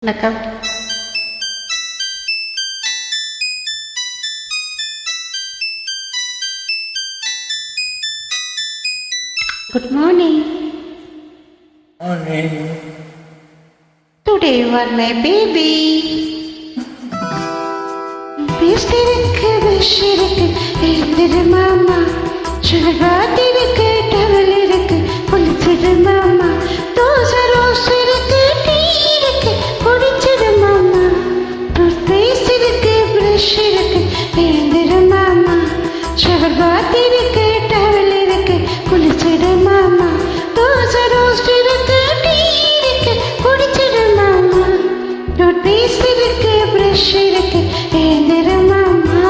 வணக்கம். Good morning. Morning. Today you are my baby. Beast இருக்கு, wish இருக்கு, எழுந்திரு மாமா. சுகர்பாத் இருக்கு, டவல் இருக்கு, குளிச்சிடு மாமா. தோசை ரோஸ் இருக்கு, டீ இருக்கு, குடிச்சிடு மாமா. டூத்பேஸ்ட் இருக்கு, பிரஷ் இருக்கு, எழுந்திரு மாமா. சுகர்பாத் இருக்கு, டவல் இருக்கு, குளிச்சிடு மாமா. தோசை ரோஸ் இருக்கு, டீ இருக்கு, குடிச்சிடு மாமா. டூத்பேஸ்ட் இருக்கு, பிரஷ் இருக்கு, எழுந்திரு மாமா.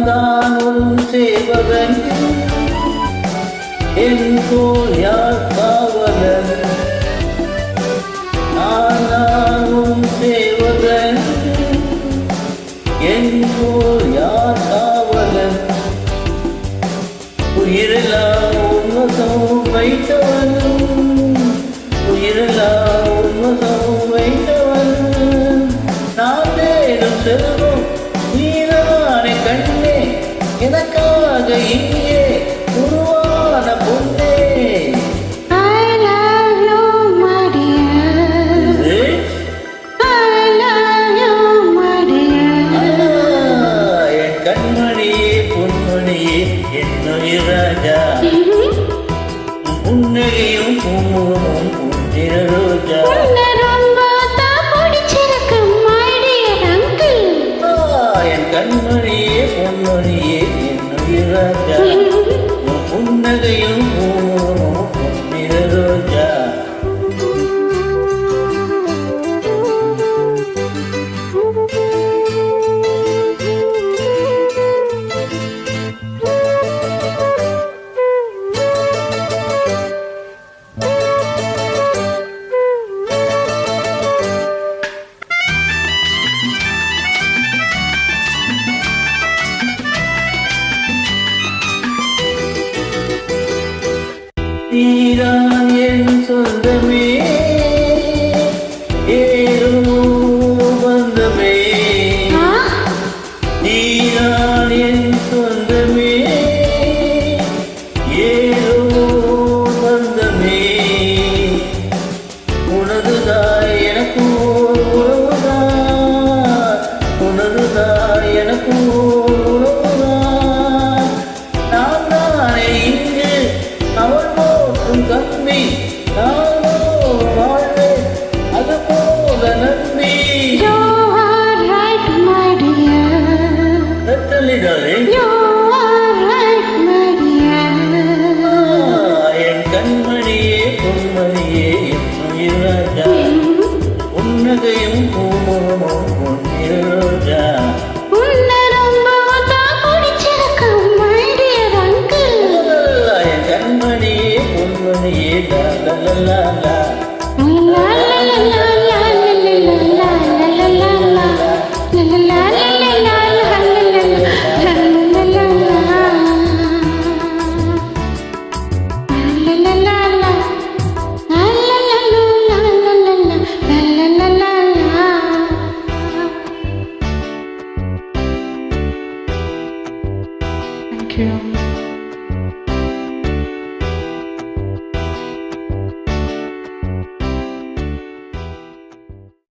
நான் உன் சேவகன், என் போல் யார் காவலன். நான் உன் சேவகன், என் போல் யார் காவலன். உயிரெல்லாம் உன்வசம் வைத்தவன், உயிரெல்லாம் உன்வசம் வைத்தவன். நான் தேடும் செல்வம் நீதானே கண்ணே, எனக்காக இங்கே உருவான பொண்ணே. I love you, my dear. I love you, my dear. என் கண்மணியே பொன்மணியே என்னுயிர் ராஜா, புன்னகையும் பூமுகமும் புன்னிற ரோஜா. உன்னை ரொம்ப தான் பிடிச்சிருக்கு, my dear uncle. என் கண்மணியே பொன்மணியே என்னுயிர் ராஜா, புன்னகையும் பூமுகமும் புன்னிற ரோஜா. நீதான் என் சொந்தமே, ஏதோ பந்தமே. நீதான் என் சொந்தமே, ஏதோ பந்தமே. உனதுதாய் எனக்கு உறவுதான், உனதுதாய் எனக்கு உறவுதான். நான் தானே இங்கு அவள் போற்றும் கம்பி, நானோ வாழ்வேன் அது போல நம்பி. You are right, my dear. தத்தலிடலே You are right, my dear. என் கண்மணியே பொன்மணியே என்னுயிர் ராஜா, உன்னகையும் பூமுகமும் பொன்னிற ரோஜா. உன்னை ரொம்ப தான் பிடிச்சிருக்கு, my dear uncle. என் கண்மணியே பொன்மணியே லா லா லா லா லா. La la la la la la la la la la la la. La la la la la la la la la la la la la la. La la la la. La la la la la la la la. La la la la la. Thank you.